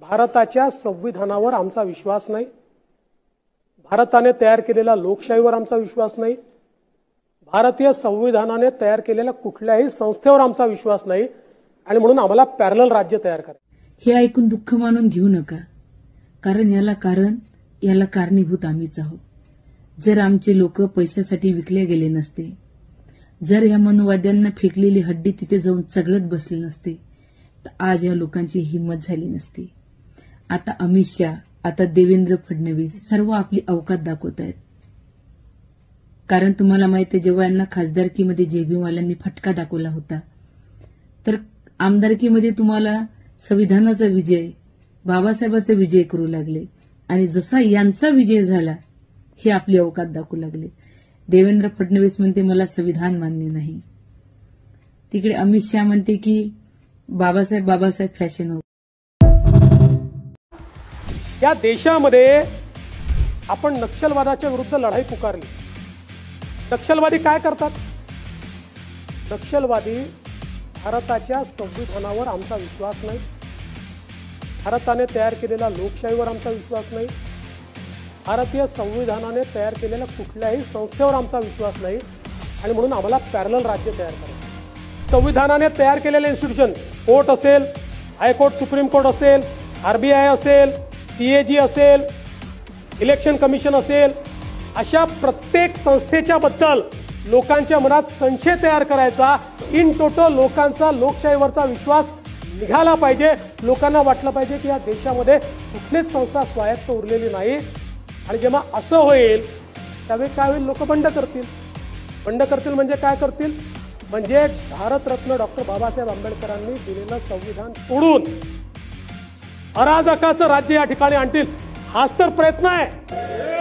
भारताच्या संविधानावर आमचा विश्वास नाही, भारताने तयार केलेल्या लोकशाहीवर आमचा विश्वास नाही, भारतीय संविधानाने तयार केलेल्या कुठल्याही संस्थेवर आमचा विश्वास नाही आणि म्हणून आम्हाला पॅरलल राज्य तयार करायचं. हे ऐकून दुःख मानून घेऊ नका, कारण याला कारणीभूत आम्हीच आहोत. जर आमचे लोक पैशासाठी विकले गेले नसते, जर या मनोवाद्यांना फेकलेली हड्डी तिथे जाऊन चगळत बसले नसते, तर आज या लोकांची हिंमत झाली नसती. आता अमित शाह, आता देवेंद्र फडणवीस सर्व आपली अवकात दाखवत आहेत. कारण तुम्हाला माहिती आहे, जेव्हा यांना खासदारकीमध्ये जेबीवाल्यांनी फटका दाखवला होता, तर आमदारकीमध्ये तुम्हाला संविधानाचा विजय, बाबासाहेबांचा विजय करू लागले आणि जसा यांचा विजय झाला हे आपली अवकात दाखवू लागले. देवेंद्र फडणवीस म्हणते मला संविधान मान्य नाही, तिकडे अमित शाह म्हणते की बाबासाहेब फॅशन हो. या देशामध्ये आपण नक्षलवादाच्या विरुद्ध लढाई पुकारली. नक्षलवादी काय करतात? नक्षलवादी भारताच्या संविधानावर आमचा विश्वास नाही, भारताने तयार केलेल्या लोकशाहीवर आमचा विश्वास नाही, भारतीय संविधानाने तयार केलेल्या कुठल्याही संस्थेवर आमचा विश्वास नाही आणि म्हणून आम्हाला पॅरलल राज्य तयार करायचं. संविधानाने तयार केलेले इन्स्टिट्यूशन, कोर्ट असेल, हायकोर्ट, सुप्रीम कोर्ट असेल, आरबीआय असेल, सीएजी असेल, इलेक्शन कमिशन असेल, अशा प्रत्येक संस्थेच्या बद्दल लोकांच्या मनात संशय तयार करायचा. इन टोटल लोकांचा लोकशाहीवरचा विश्वास निघाला पाहिजे. लोकांना वाटलं पाहिजे की या देशामध्ये कुठलीच संस्था स्वायत्त उरलेली नाही. आणि जेव्हा असं होईल त्यावेळी काय होईल? लोक बंड करतील म्हणजे काय करतील? म्हणजे भारतरत्न डॉक्टर बाबासाहेब आंबेडकरांनी दिलेलं संविधान तोडून अराजकाचं राज्य या ठिकाणी आणतील. हाच तर प्रयत्न आहे.